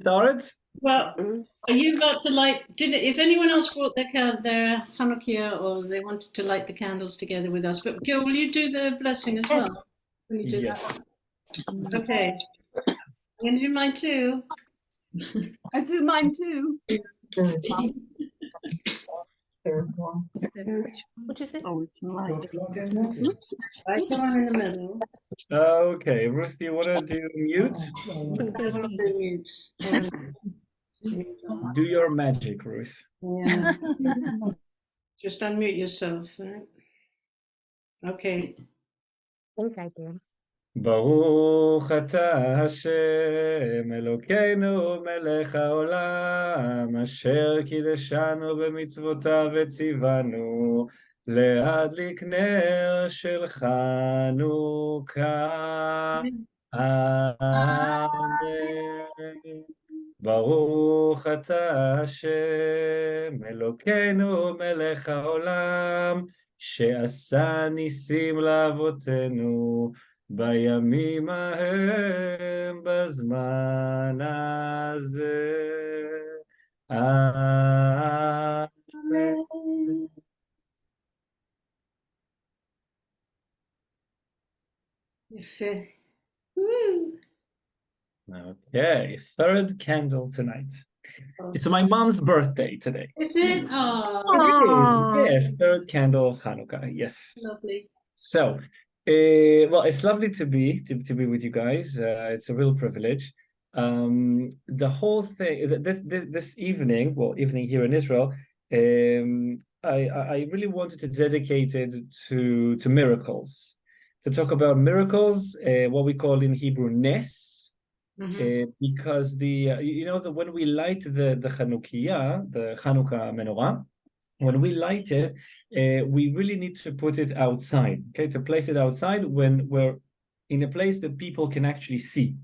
start? Well, are you about to light? If anyone else brought their Hanukkah or they wanted to light the candles together with us? But Gil, will you do the blessing as well? Will you do that? Okay. I'm going to do mine too. I do mine too. What is it? Oh, it's light. Right one in the middle. Okay, Ruth, do you want to do mute? Do your magic, Ruth. Yeah. Just unmute yourself. Right? Okay. I think I did. ברוך אתה השם אלוקינו מלך העולם אשר קידשנו במצוותיו וציוונו להדליק נר של חנוכה. אמן. ברוך אתה השם אלוקינו מלך העולם שעשה ניסים לאבותינו בימים ההם בזמן הזה. אמן. יפה. Woo. Okay, third candle tonight. It's my mom's birthday today. Is it? Oh, Yes, third candle of Hanukkah. Yes. lovely. So, well, it's lovely to be with you guys. It's a real privilege. The whole thing this evening, well, evening here in Israel, I really wanted to dedicate it to miracles, to talk about miracles, what we call in Hebrew nes. Because when we light the Chanukiah, the Hanukkah menorah, when we light it, we really need to put it outside, okay? To place it outside when we're in a place that people can actually see.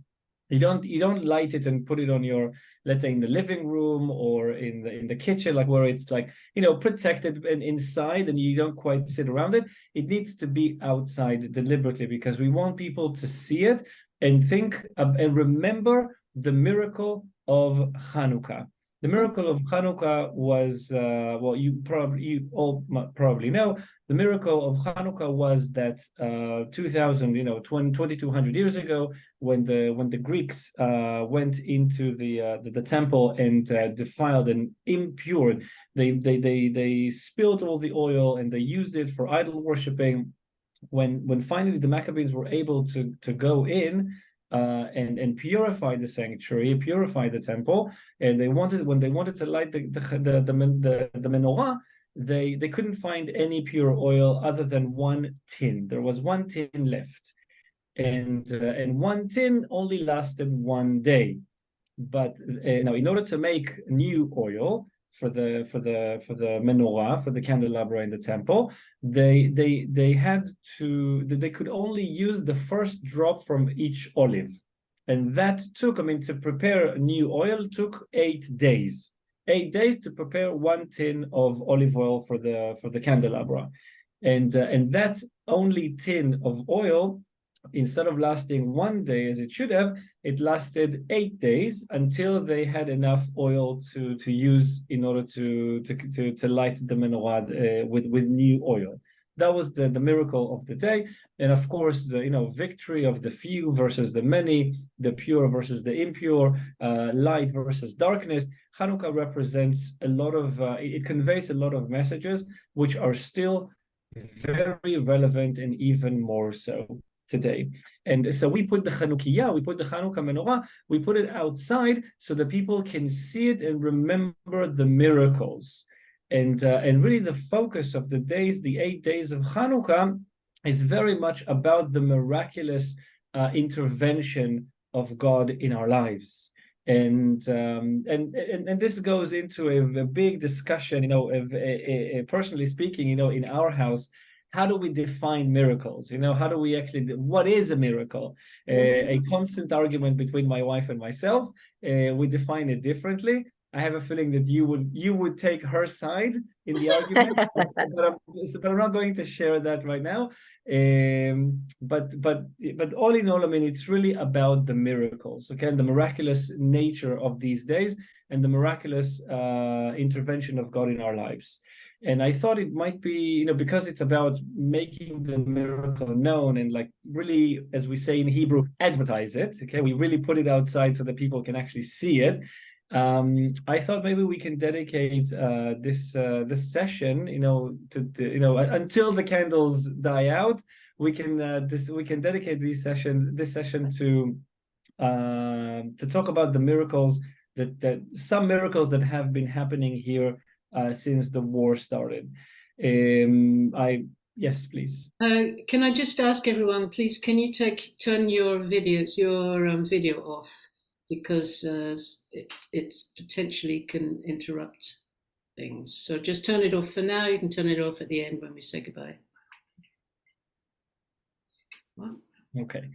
You don't light it and put it on your, let's say, in the living room or in the kitchen, like where it's like, protected and inside and you don't quite sit around it. It needs to be outside deliberately because we want people to see it and think and remember the miracle of Hanukkah. The miracle of Hanukkah was, you all probably know, the miracle of Hanukkah was that 2,200 years ago, when the Greeks went into the temple and defiled and impured, they spilled all the oil and they used it for idol worshiping. When finally the Maccabees were able to go in and purify the sanctuary, purify the temple, and when they wanted to light the menorah, they couldn't find any pure oil other than one tin. There was one tin left, and one tin only lasted one day. But now, in order to make new oil for the menorah, for the candelabra in the temple, they could only use the first drop from each olive, and that took, to prepare new oil took 8 days. 8 days to prepare one tin of olive oil for the candelabra, and that only tin of oil, instead of lasting one day as it should have, it lasted 8 days until they had enough oil to use in order to light the menorah with new oil. That was the miracle of the day. And of course, the victory of the few versus the many, the pure versus the impure, light versus darkness. Hanukkah represents a lot of, it conveys a lot of messages which are still very relevant and even more so today. And so we put the Chanukiah, we put the Hanukkah menorah, we put it outside so that people can see it and remember the miracles. And really the focus of the days, the 8 days of Hanukkah, is very much about the miraculous intervention of God in our lives. And this goes into a big discussion, personally speaking, in our house. How do we define miracles? How do we actually, what is a miracle? A constant argument between my wife and myself. We define it differently. I have a feeling that you would take her side in the argument, but I'm not going to share that right now. But all in all, I mean, it's really about the miracles, okay, and the miraculous nature of these days and the miraculous intervention of God in our lives. And I thought it might be, because it's about making the miracle known and like really, as we say in Hebrew, advertise it. Okay, we really put it outside so that people can actually see it. I thought maybe we can dedicate this session, to until the candles die out. We can dedicate this session to talk about the miracles that some miracles that have been happening here since the war started. Yes, please. Can I just ask everyone, please, can you turn your video off, because it potentially can interrupt things. So just turn it off for now. You can turn it off at the end when we say goodbye. What? Okay.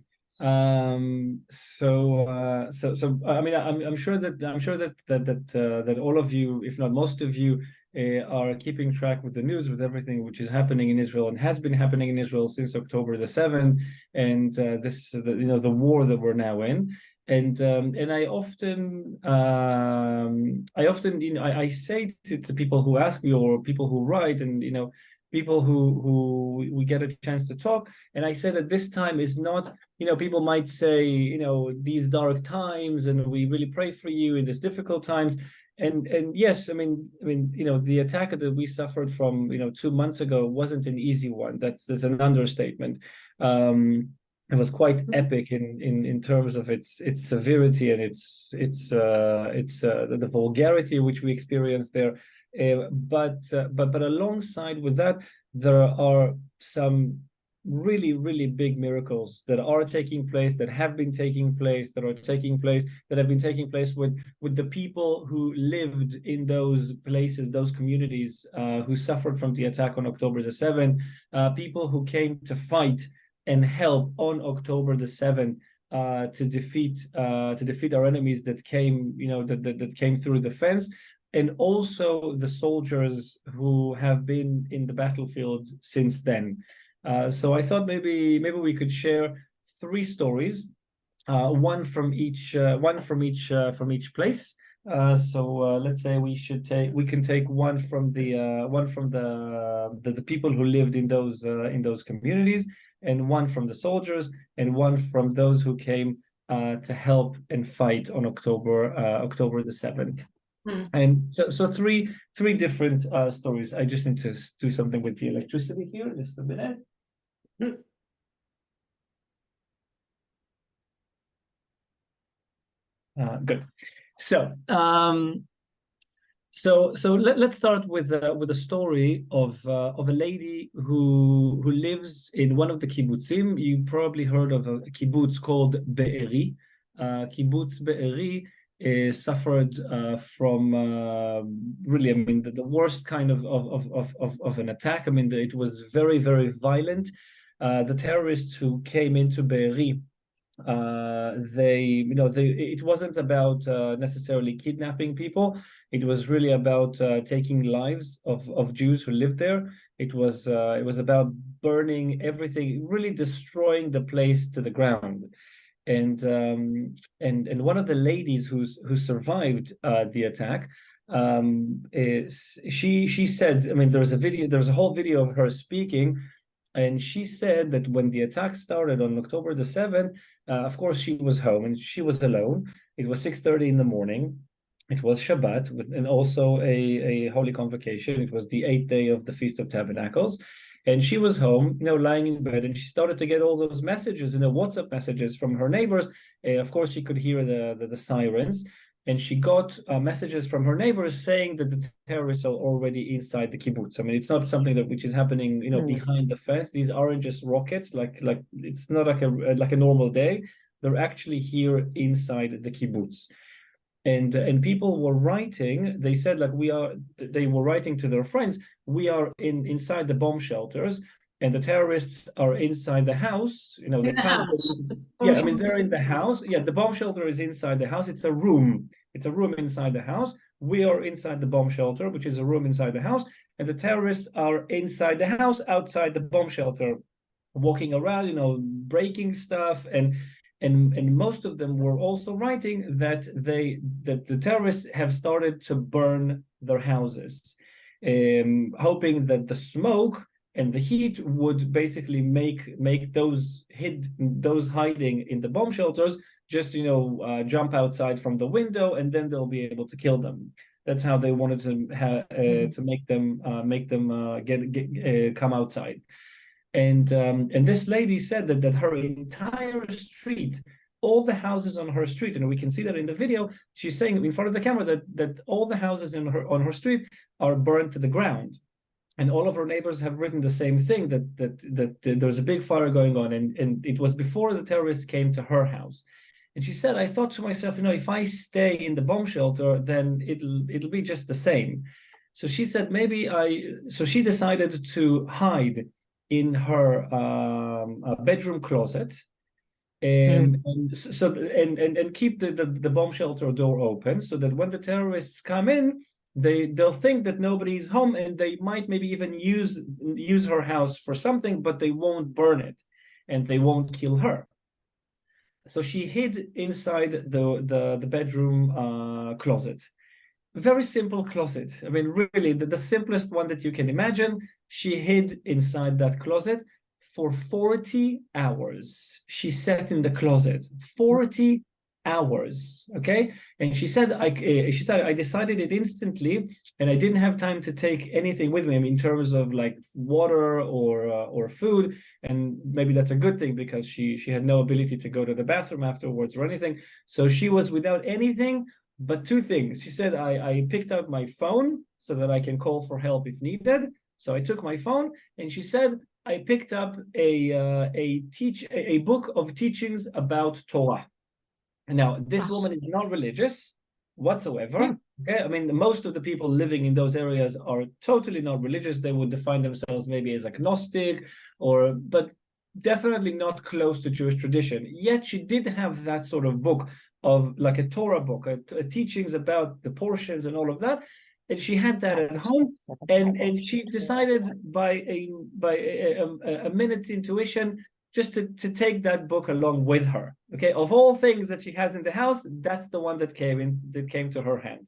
So I mean, I'm sure that all of you, if not most of you, are keeping track with the news, with everything which is happening in Israel and has been happening in Israel since October the 7th, and the war that we're now in. And I often I say to people who ask me, or people who write, and people who we get a chance to talk, and I say that this time is not, people might say, these dark times, and we really pray for you in these difficult times. And yes, I mean, the attack that we suffered from 2 months ago wasn't an easy one. That's an understatement. It was quite epic in terms of its severity and the vulgarity which we experienced there. But alongside with that, there are some really, really big miracles that are taking place, that have been taking place, that have been taking place with the people who lived in those places, those communities who suffered from the attack on October the 7th, people who came to fight and help on October the 7th to defeat our enemies that came, that came through the fence, and also the soldiers who have been in the battlefield since then. So I thought maybe we could share 3 stories, one from each place. So let's say we can take one from the people who lived in those communities, and one from the soldiers, and one from those who came to help and fight on October the 7th. And so three different stories. I just need to do something with the electricity here, just a minute. Good. So let's start with a story of a lady who lives in one of the kibbutzim. You probably heard of a kibbutz called Be'eri. Kibbutz Be'eri suffered from really, I mean, the worst kind of an attack. I mean, it was very, very violent. The terrorists who came into Be'eri, it wasn't about necessarily kidnapping people. It was really about taking lives of Jews who lived there. It was about burning everything, really destroying the place to the ground. And one of the ladies who survived the attack, she said, I mean, there's a whole video of her speaking, and she said that when the attack started on October the 7th, of course she was home and she was alone. It was 6:30 in the morning. It was Shabbat, and also a holy convocation. It was the 8th day of the Feast of Tabernacles. And she was home, lying in bed, and she started to get all those messages, WhatsApp messages from her neighbors. Of course, she could hear the sirens, and she got messages from her neighbors saying that the terrorists are already inside the kibbutz. I mean, it's not something which is happening, behind the fence. These aren't just rockets. Like it's not like a normal day. They're actually here inside the kibbutz. And people were writing. They said, they were writing to their friends, we are inside the bomb shelters, and the terrorists are inside the house. They can't. Yeah, I mean, they're in the house. Yeah, the bomb shelter is inside the house. It's a room inside the house we are inside the bomb shelter, which is a room inside the house, and the terrorists are inside the house, outside the bomb shelter, walking around, breaking stuff, and most of them were also writing that the terrorists have started to burn their houses, hoping that the smoke and the heat would basically make those hiding in the bomb shelters just jump outside from the window, and then they'll be able to kill them. That's how they wanted to make them come outside. And this lady said that her entire street, all the houses on her street, and we can see that in the video, she's saying in front of the camera that all the houses on her street are burned to the ground. And all of her neighbors have written the same thing, that there's a big fire going on, and it was before the terrorists came to her house. And she said, I thought to myself, if I stay in the bomb shelter, then it'll be just the same. So she said, so she decided to hide in her bedroom closet, and keep the bomb shelter door open, so that when the terrorists come in, they'll think that nobody's home, and they might maybe even use her house for something, but they won't burn it, and they won't kill her. So she hid inside the bedroom closet. Very simple closet. I mean, really, the simplest one that you can imagine. She hid inside that closet for 40 hours. She sat in the closet 40 hours. Okay, and she said, I decided it instantly, and I didn't have time to take anything with me in terms of like water or food. And maybe that's a good thing, because she had no ability to go to the bathroom afterwards or anything. So she was without anything but two things. She said, I picked out my phone so that I can call for help if needed. So I took my phone, and she said, I picked up a book of teachings about Torah. Now, this woman is not religious whatsoever. Okay, I mean, most of the people living in those areas are totally not religious. They would define themselves maybe as agnostic, but definitely not close to Jewish tradition. Yet she did have that sort of book, of like a Torah book, teachings about the portions and all of that. And she had that at home, and she decided by a minute's intuition just to take that book along with her. Okay, of all things that she has in the house, that's the one that came to her hand.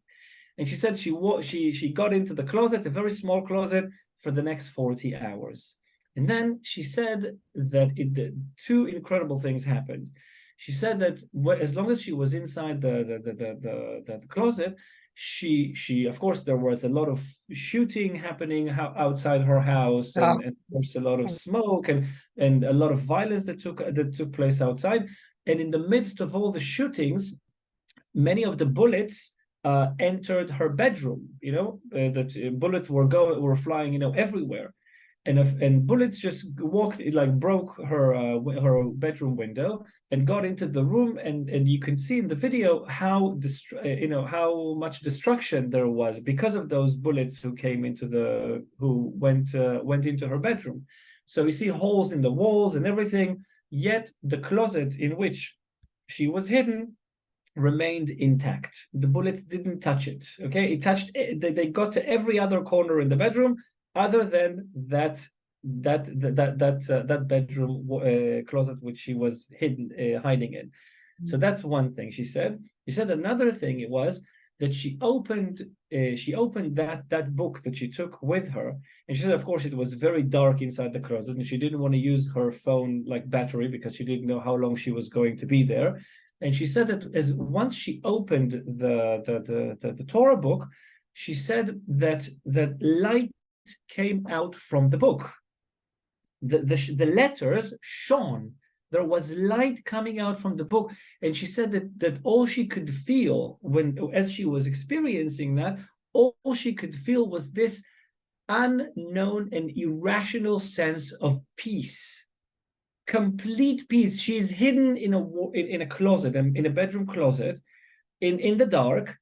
And she said she got into the closet, a very small closet, for the next 40 hours. And then she said that two incredible things happened. She said that as long as she was inside the closet, she of course, there was a lot of shooting happening outside her house, and of course a lot of smoke and a lot of violence that took place outside. And in the midst of all the shootings, many of the bullets entered her bedroom. That bullets were flying everywhere, and bullets just broke her bedroom window and got into the room, and you can see in the video how much destruction there was because of those bullets who went into her bedroom. So we see holes in the walls and everything, yet the closet in which she was hidden remained intact. The bullets didn't touch it. Okay, they got to every other corner in the bedroom, other than that bedroom closet which she was hiding in. So that's one thing she said. She said another thing was that she opened that book that she took with her, and she said, of course, it was very dark inside the closet, and she didn't want to use her phone battery because she didn't know how long she was going to be there. And she said that once she opened the Torah book, she said that light came out from the book. The letters shone. There was light coming out from the book, and she said that all she could feel as she was experiencing that, all she could feel was this unknown and irrational sense of peace, complete peace. She's hidden in a closet, in a bedroom closet, in the dark,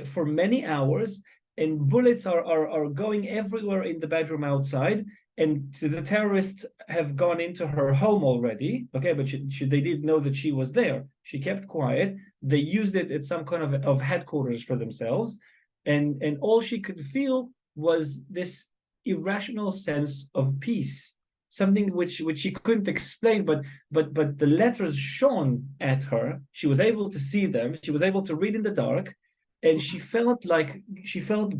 for many hours. And bullets are going everywhere in the bedroom outside, and the terrorists have gone into her home already. Okay, but they didn't know that she was there. She kept quiet. They used it as some kind of headquarters for themselves. and all she could feel was this irrational sense of peace, something which she couldn't explain, but the letters shone at her. She was able to see them. She was able to read in the dark, and she felt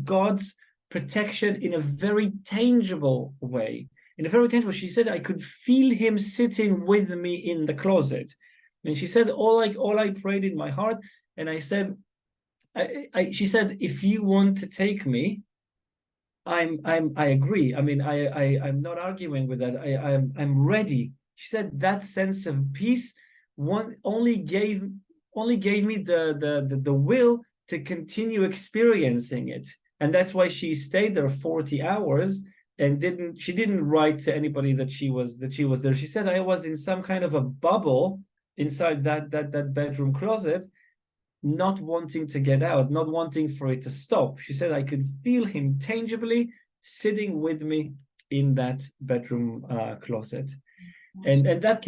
God's protection in a very tangible way. In a very tangible, she said, I could feel him sitting with me in the closet. And she said, all I prayed in my heart, and I said, she said, if you want to take me, I agree. I mean, I'm not arguing with that. I'm ready. She said that sense of peace only gave me the will to continue experiencing it. And that's why she stayed there 40 hours and she didn't write to anybody that she was there. She said, I was in some kind of a bubble inside that bedroom closet, not wanting to get out, not wanting for it to stop. She said, I could feel him tangibly sitting with me in that bedroom closet. And that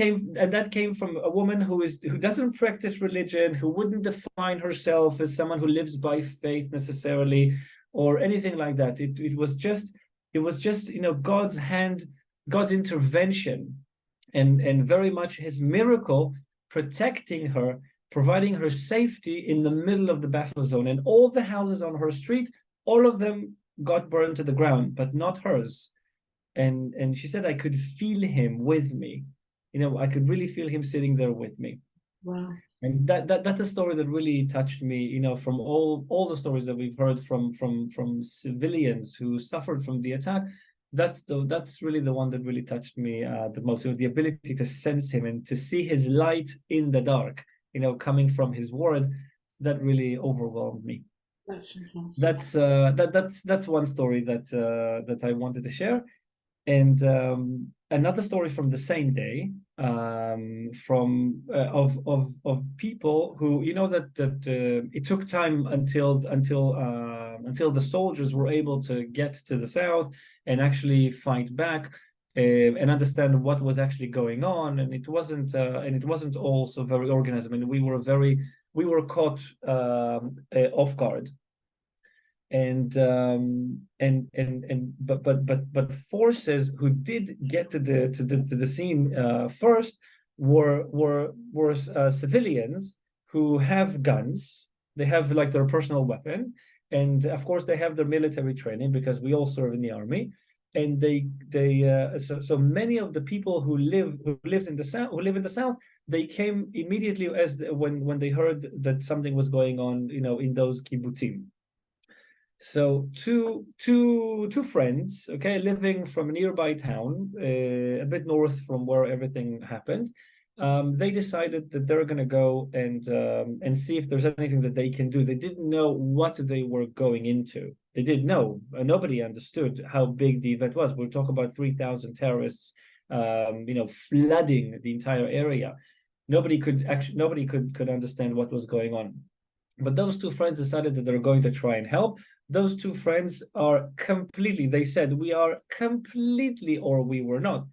came from a woman who doesn't practice religion, who wouldn't define herself as someone who lives by faith necessarily or anything like that. It was just God's hand, God's intervention, and very much his miracle protecting her, providing her safety in the middle of the battle zone. And all the houses on her street, all of them got burned to the ground, but not hers. And she said, I could feel him with me. I could really feel him sitting there with me. Wow. And that's a story that really touched me, from all the stories that we've heard from civilians who suffered from the attack. That's really the one that really touched me the most. The ability to sense him and to see his light in the dark, coming from his word, that really overwhelmed me. That's fantastic. That's one story that I wanted to share. And another story from the same day, of people who, that it took time until the soldiers were able to get to the south and actually fight back and understand what was actually going on. And it wasn't all so very organized. I mean, we were caught off guard. But forces who did get to the scene first were civilians who have guns. They have like their personal weapon, and of course they have their military training because we all serve in the army. And so many of the people who live in the south, they came immediately when they heard that something was going on, in those kibbutzim. So two friends, living from a nearby town, a bit north from where everything happened, they decided that they're going to go and see if there's anything that they can do. They didn't know what they were going into. They didn't know. Nobody understood how big the event was. We're talking about 3,000 terrorists, flooding the entire area. Nobody could understand what was going on. But those two friends decided that they're going to try and help. Those two friends are completely, they said, we are completely, or we were not.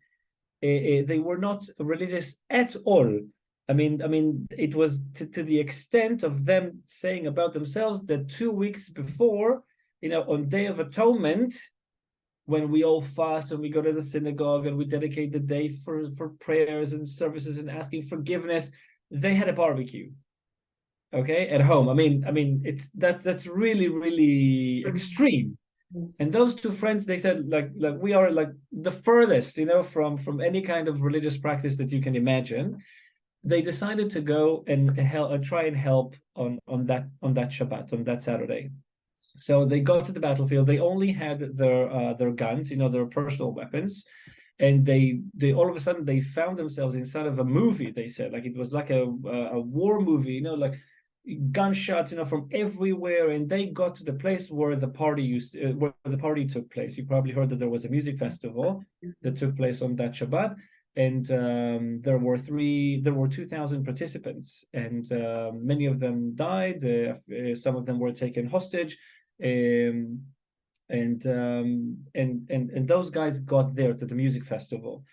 They were not religious at all. I mean, it was to the extent of them saying about themselves that 2 weeks before, on Day of Atonement, when we all fast and we go to the synagogue and we dedicate the day for prayers and services and asking forgiveness, they had a barbecue. At home. I mean, that's really, really extreme. Yes. And those two friends, they said, like we are like the furthest, from any kind of religious practice that you can imagine. They decided to go and try and help on that Shabbat, on that Saturday. So they got to the battlefield. They only had their guns, their personal weapons. And they all of a sudden they found themselves inside of a movie. They said, like it was like a war movie, like gunshots, from everywhere. And they got to the place where the party took place. You probably heard that there was a music festival that took place on that Shabbat, and there were 2,000 participants, and many of them died. Some of them were taken hostage, and those guys got there to the music festival.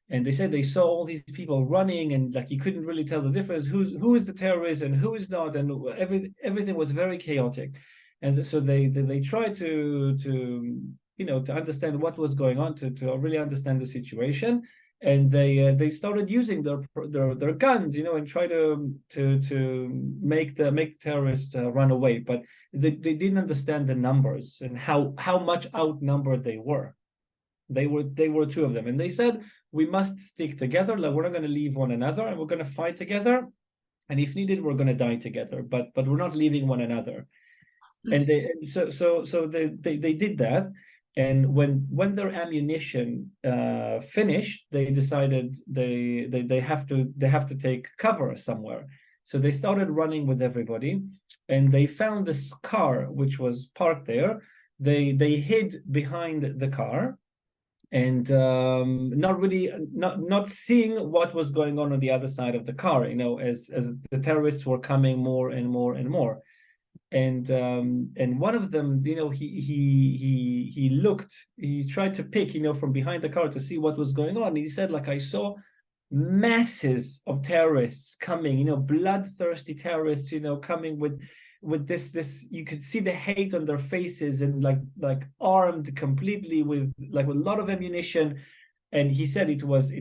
And they said they saw all these people running, and like you couldn't really tell the difference who is the terrorist and who is not, and everything was very chaotic. And so they tried to to understand what was going on, to really understand the situation. And they started using their guns, and try to make the terrorists run away. But they didn't understand the numbers and how much outnumbered they were. They were two of them, and they said, we must stick together. Like, we're not going to leave one another, and we're going to fight together. And if needed, we're going to die together. But we're not leaving one another. And they did that. And when their ammunition finished, they decided they have to take cover somewhere. So they started running with everybody, and they found this car which was parked there. They hid behind the car, and not seeing what was going on the other side of the car, as the terrorists were coming more and more and more. And one of them, he looked, he tried to pick, from behind the car to see what was going on. And he said, like, I saw masses of terrorists coming, bloodthirsty terrorists, coming with this, you could see the hate on their faces, and like armed completely with a lot of ammunition. And he said it was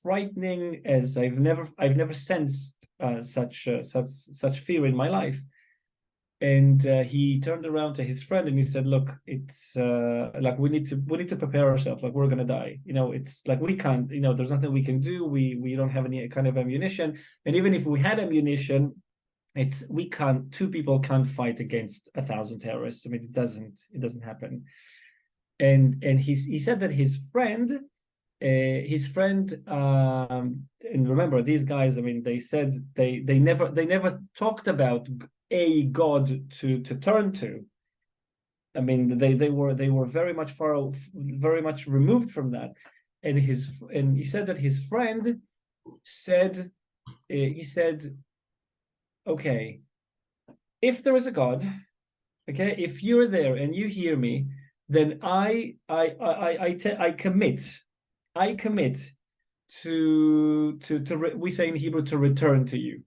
frightening, as I've never sensed such fear in my life. And he turned around to his friend and he said, look, it's like we need to prepare ourselves, like we're gonna die. It's like we can't, there's nothing we can do. We don't have any kind of ammunition. And even if we had ammunition, two people can't fight against 1,000 terrorists. I mean, it doesn't happen. And he said that his friend, and remember, these guys, I mean, they said they never talked about a God to turn to. I mean, they were very much very much removed from that. And he said that his friend said, okay, if there is a God, okay, if you're there and you hear me, then I commit to we say in Hebrew, to return to you.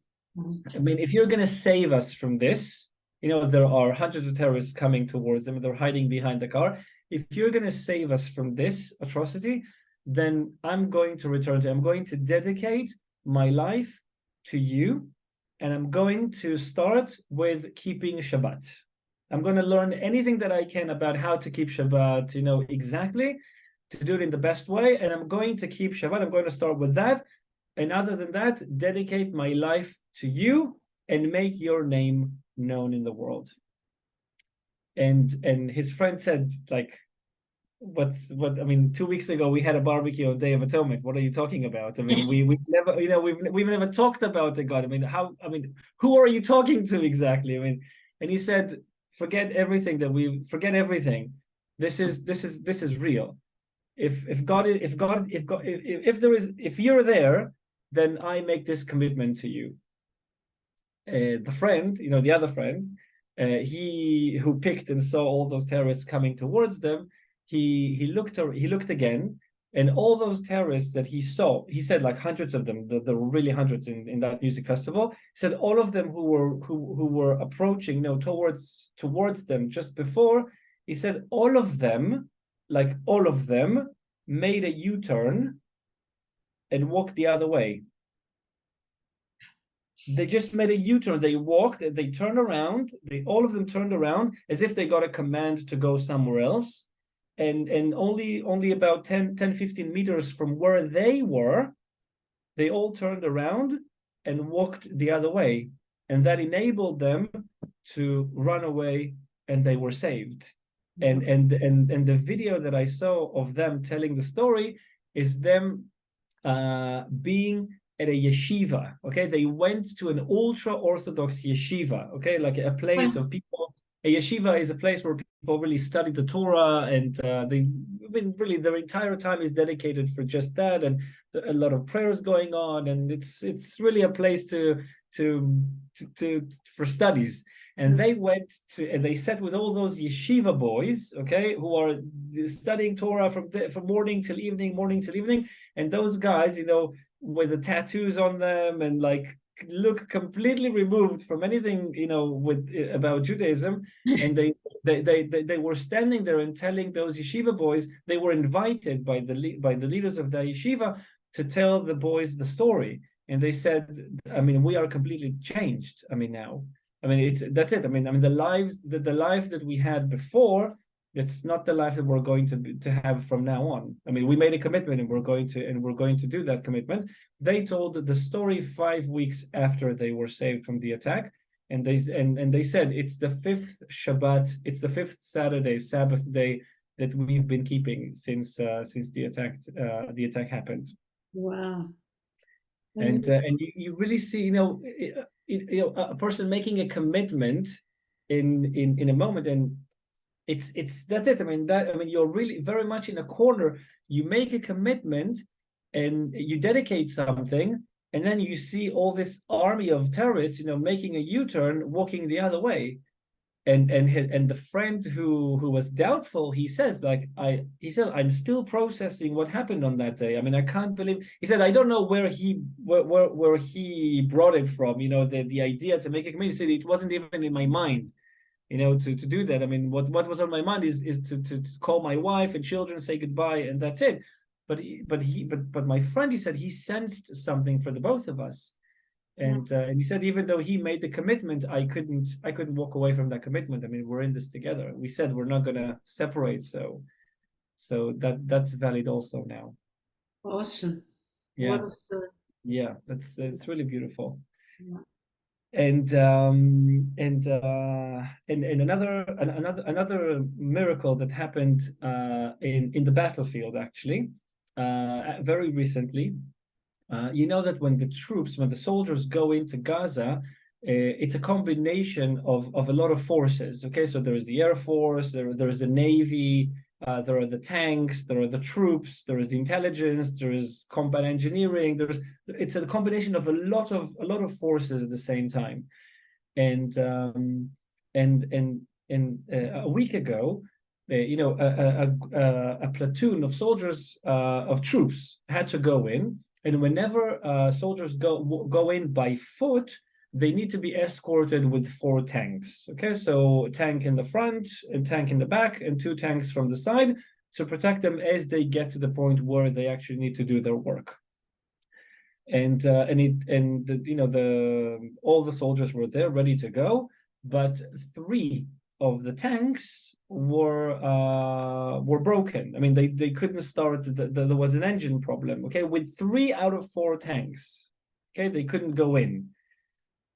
I mean, if you're going to save us from this, there are hundreds of terrorists coming towards them. They're hiding behind the car. If you're going to save us from this atrocity, then I'm going to return to you. I'm going to dedicate my life to you, and I'm going to start with keeping Shabbat. I'm going to learn anything that I can about how to keep Shabbat, exactly, to do it in the best way. And I'm going to keep Shabbat. I'm going to start with that. And other than that, dedicate my life to you and make your name known in the world. And his friend said, like, what I mean, 2 weeks ago we had a barbecue on Day of Atonement. What are you talking about? I mean, we've never, we've never talked about the God. I mean, who are you talking to exactly? I mean, and he said, forget everything. This is real. If you're there, then I make this commitment to you. The friend, the other friend, he who picked and saw all those terrorists coming towards them, he looked again, and all those terrorists that he saw, he said, like hundreds of them, there were really hundreds in that music festival. He said all of them who were approaching, towards them just before, he said all of them made a U-turn and walked the other way. They just made a U-turn. They walked, they turned around, all of them turned around as if they got a command to go somewhere else. And only about 10-15 meters from where they were, they all turned around and walked the other way. And that enabled them to run away, and they were saved. And the video that I saw of them telling the story is them being at a yeshiva. Okay, they went to an ultra-Orthodox yeshiva. Okay, like a place of people. A yeshiva is a place where people really study the Torah, and really their entire time is dedicated for just that, and a lot of prayers going on, and it's really a place for studies. And they went to, and they sat with all those yeshiva boys, okay, who are studying Torah from morning till evening, and those guys, with the tattoos on them, and like look completely removed from anything, with about Judaism, and they were standing there and telling those yeshiva boys, they were invited by the leaders of the yeshiva to tell the boys the story, and they said, we are completely changed. Now, that's it. The life that we had before, it's not the life that we're going to have from now on. We made a commitment, and we're going to do that commitment. They told the story 5 weeks after they were saved from the attack, and they said it's the 5th Shabbat, it's the 5th Saturday, Sabbath day that we've been keeping since the attack happened. Wow. And you really see, a person making a commitment in a moment, and that's it. You're really very much in a corner. You make a commitment and you dedicate something, and then you see all this army of terrorists, making a U-turn, walking the other way. And the friend who was doubtful, he says, I'm still processing what happened on that day. I can't believe. He said, I don't know where he brought it from. The idea to make a commitment. He said it wasn't even in my mind. To do that. What was on my mind is to call my wife and children, say goodbye, and that's it. But my friend, he said he sensed something for the both of us, and he said even though he made the commitment, I couldn't walk away from that commitment. We're in this together. We said we're not gonna separate, so that's valid also now. Awesome. Yeah. What a story. Yeah, it's really beautiful. Yeah. And another miracle that happened in the battlefield, actually, very recently. That when the soldiers go into Gaza, it's a combination of a lot of forces. Okay, so there is the Air Force, there is the Navy, there are the tanks, there are the troops, there is the intelligence, there is combat engineering. It's a combination of a lot of forces at the same time. And a week ago, a platoon of soldiers, of troops, had to go in, and whenever soldiers go in by foot, they need to be escorted with 4 tanks. Okay, so a tank in the front, a tank in the back, and 2 tanks from the side to protect them as they get to the point where they actually need to do their work. And all the soldiers were there ready to go, but 3 of the tanks were broken. They couldn't start. There was an engine problem. Okay, with 3 out of 4 tanks, okay, they couldn't go in.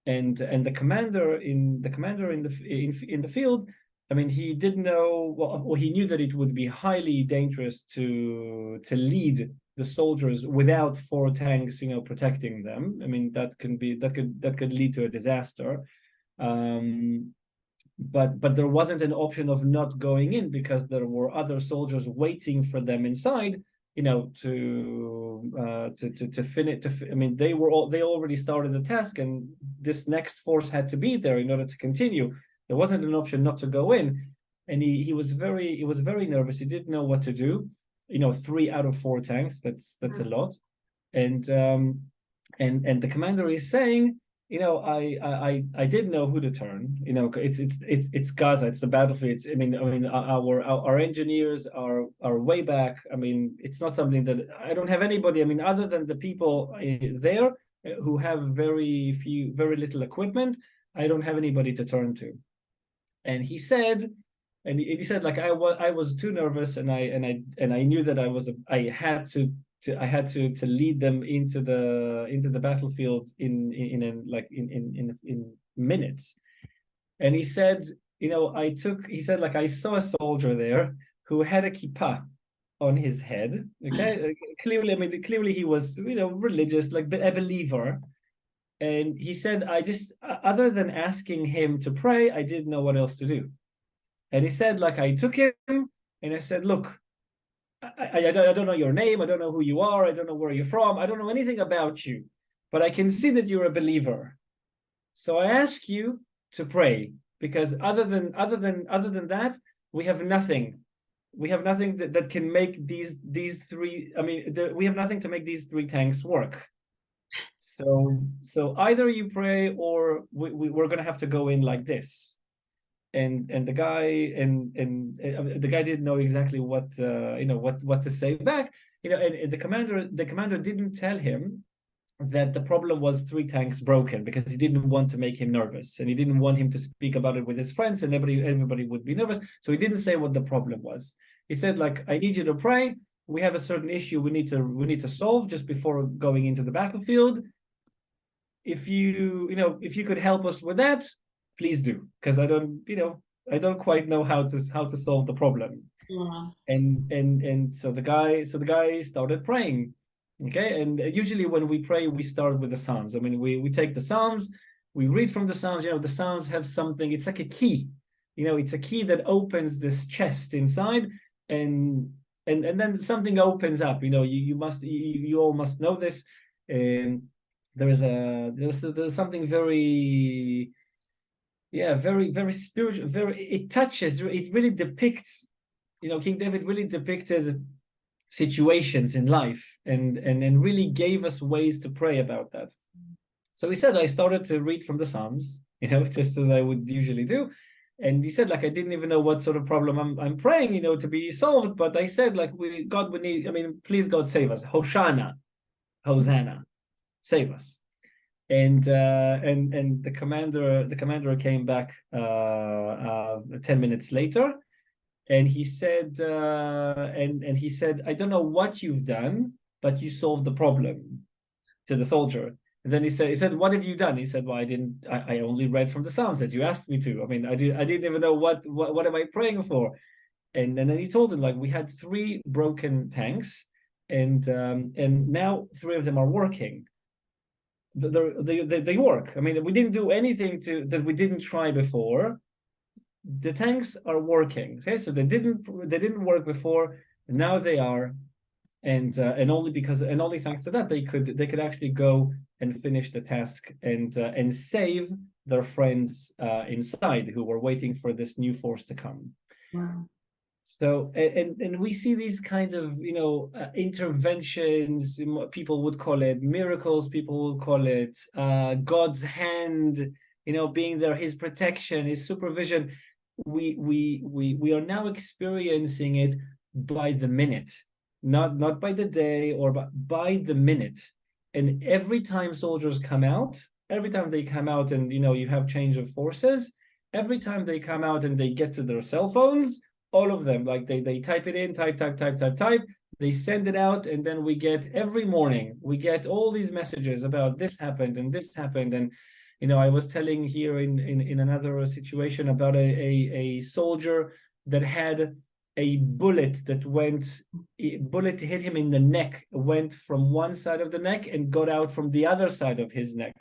And the commander in the field, he didn't know. Well, he knew that it would be highly dangerous to lead the soldiers without 4 tanks, protecting them. That could lead to a disaster. But there wasn't an option of not going in, because there were other soldiers waiting for them inside. To finish. They already started the task, and this next force had to be there in order to continue. There wasn't an option not to go in, and he was very nervous. He didn't know what to do. 3 out of 4 tanks. That's a lot, and the commander is saying, I didn't know who to turn. It's Gaza. It's the battlefield. Our engineers are way back. It's not something that I don't have anybody. Other than the people there who have very little equipment, I don't have anybody to turn to. And he said, I was too nervous, and I knew that I had to lead them into the battlefield in minutes. And he said, I saw a soldier there who had a kippah on his head. Okay, clearly he was religious, like a believer. And he said, other than asking him to pray, I didn't know what else to do. And he said, I took him and I said, look, I don't know your name. I don't know who you are. I don't know where you're from. I don't know anything about you, but I can see that you're a believer. So I ask you to pray, because other than that, we have nothing. We have nothing that can make these 3. We have nothing to make these 3 tanks work. So either you pray or we're gonna have to go in like this. And the guy the guy didn't know exactly what what to say back. And the commander didn't tell him that the problem was 3 tanks broken, because he didn't want to make him nervous, and he didn't want him to speak about it with his friends, and everybody would be nervous. So he didn't say what the problem was. He said, like, I need you to pray. We have a certain issue we need to solve just before going into the battlefield. If you could help us with that, please do, because I don't quite know how to solve the problem. Wow. And so the guy started praying. Okay, and usually when we pray, we start with the Psalms. I mean, we take the Psalms, we read from the Psalms. The Psalms have something. It's like a key. It's a key that opens this chest inside, and then something opens up. You all must know this. There's something very, very, very spiritual. It really depicts. King David really depicted situations in life and really gave us ways to pray about that. So he said, I started to read from the Psalms, just as I would usually do. And he said, like, I didn't even know what sort of problem I'm praying, to be solved. But I said, like, God would need, please, God, save us. Hosanna, save us. And the commander came back 10 minutes later. And he said, he said, I don't know what you've done, but you solved the problem, to the soldier. And then he said, what have you done? He said, well, I only read from the Psalms as you asked me to. I didn't even know what am I praying for. And then he told him, like, we had 3 broken tanks, and now 3 of them are working. They work. We didn't do anything that we didn't try before. The tanks are working. Okay, so they didn't work before, now they are, and only thanks to that they could actually go and finish the task and save their friends inside, who were waiting for this new force to come. Wow. So and we see these kinds of interventions. People would call it miracles. People would call it God's hand, being there, His protection, His supervision. We are now experiencing it by the minute, not by the day, or by the minute. And every time soldiers come out, every time they come out, and you have change of forces, every time they come out and they get to their cell phones, all of them, like they type it in, type, they send it out, and then every morning we get all these messages about this happened and this happened. And I was telling here in another situation about a soldier that had a bullet hit him in the neck, went from one side of the neck and got out from the other side of his neck,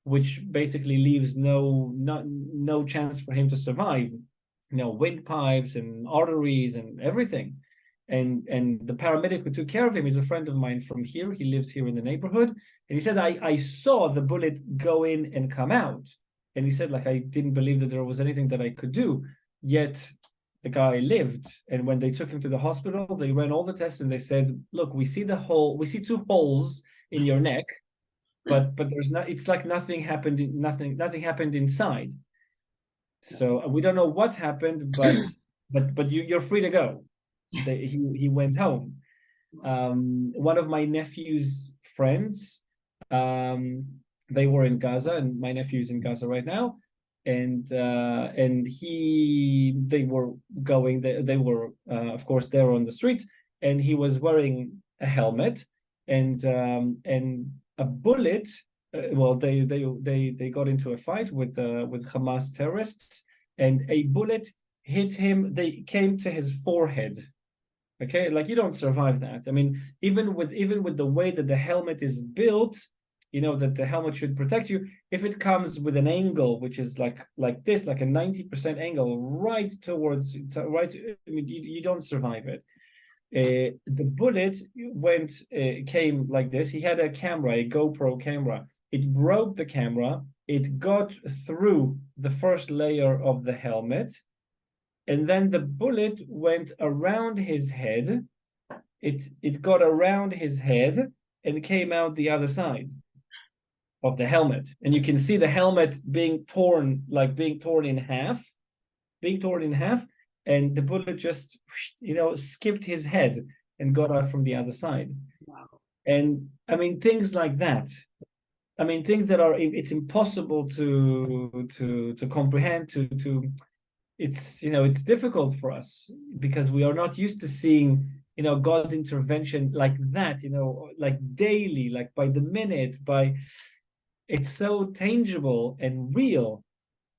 which basically leaves no chance for him to survive. Windpipes and arteries and everything. And the paramedic who took care of him is a friend of mine from here. He lives here in the neighborhood. And he said, I saw the bullet go in and come out. And he said, like, I didn't believe that there was anything that I could do. Yet the guy lived. And when they took him to the hospital, they ran all the tests and they said, look, we see 2 holes in your neck, but there's not, it's like nothing happened inside. So we don't know what happened, but you're free to go. He went home. One of my nephew's friends, they were in Gaza, and my nephew's in Gaza right now, and they were of course there on the streets, and he was wearing a helmet, and a bullet. They got into a fight with Hamas terrorists, and a bullet hit him. They came to his forehead. Okay, like, you don't survive that. Even with the way that the helmet is built, that the helmet should protect you. If it comes with an angle which is like this, like a 90% angle, right towards right, you don't survive it. The bullet came like this. He had a GoPro camera. It broke the camera. It got through the first layer of the helmet, and then the bullet went around his head. It got around his head and came out the other side. of the helmet, and you can see the helmet being torn in half, and the bullet just, skipped his head and got out from the other side. Wow. And I mean, things like that. I mean, things that it's impossible to comprehend, it's difficult for us because we are not used to seeing, God's intervention like that, like daily, like by the minute, it's so tangible and real.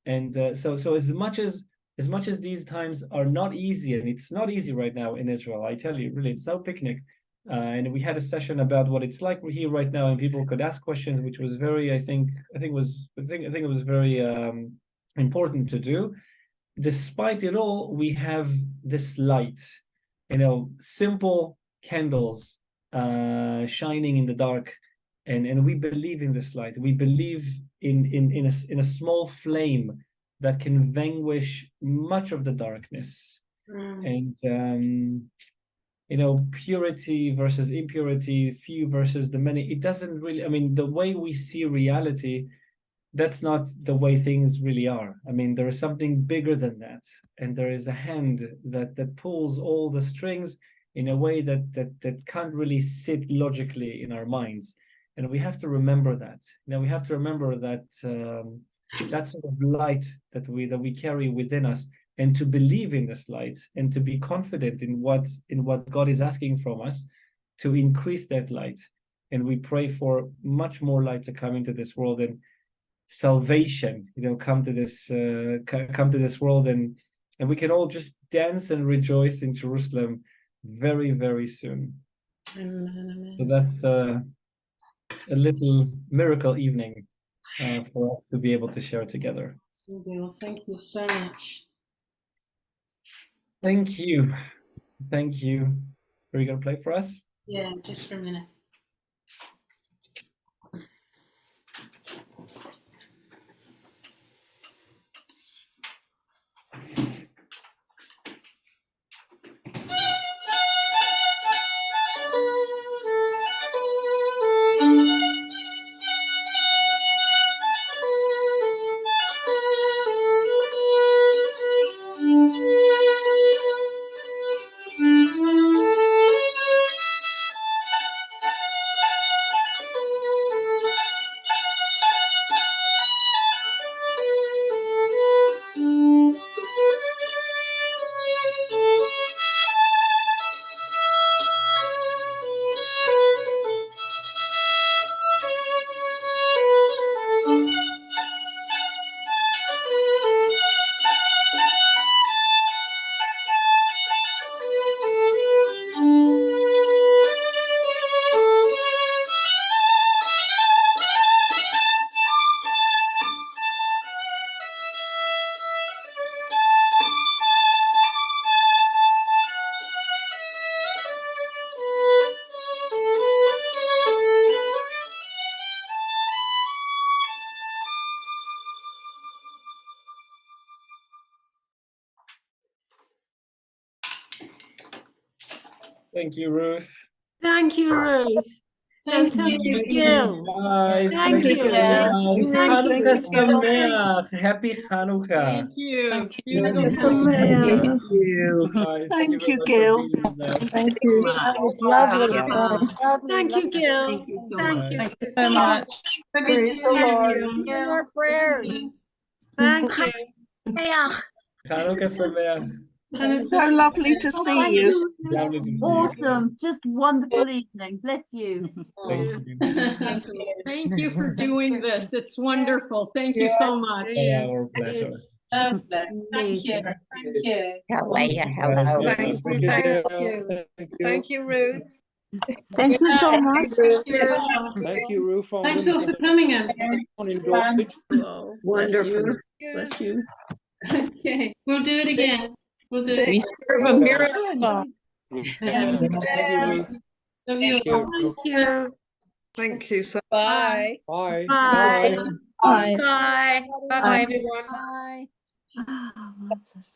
And so as much as these times are not easy, and it's not easy right now in Israel, I tell you, really, it's no picnic. And we had a session about what it's like here right now, and people could ask questions, which was very, I think it was very important to do. Despite it all, we have this light, simple candles shining in the dark, and we believe in this light. We believe in a small flame that can vanquish much of the darkness. And purity versus impurity, few versus the many. It doesn't really, I mean, the way we see reality, that's not the way things really are. I mean, there is something bigger than that, and there is a hand that pulls all the strings in a way that can't really sit logically in our minds. And we have to remember that. We have to remember that that sort of light that we carry within us, and to believe in this light, and to be confident in what God is asking from us, to increase that light. And we pray for much more light to come into this world, and salvation, come to this world, and we can all just dance and rejoice in Jerusalem very, very soon. Amen. So that's a little miracle evening for us to be able to share together. Well, thank you so much. Thank you. Are you gonna play for us? Yeah, just for a minute. Thank you, Ruth. Thank you, Ruth. Thank Thank you. you, Gil. Guys, Thank you. Hanukkah Thank you. Sameach. Happy Hanukkah. Thank you. Thank Beautiful. Thank you. Guys, Thank very you, much Gil. for being with us. Thank you. That was lovely. Lovely. Thank you, Gil. Thank you so Thank much. you. Thank you so much. Praise the Lord. More prayers. Thank you. Hanukkah Sameach. So lovely to see you. Lovely to see you. Awesome. Just wonderful evening. Bless you. Thank you. Thank you for doing this. It's wonderful. Thank you so much. Our pleasure. Thank you. How are you? Hello. Thank you. Thank you, Ruth. Thank you so much. Thank you, Ruth. Thanks all for coming in. Wonderful. Bless you. Okay, we'll do it again. We'll do it. We serve a miracle. Thank you, Ruth. Love you all. Thank you. Thank you. So bye. Bye. Bye. Bye. Bye. Bye. Bye, everyone. Bye.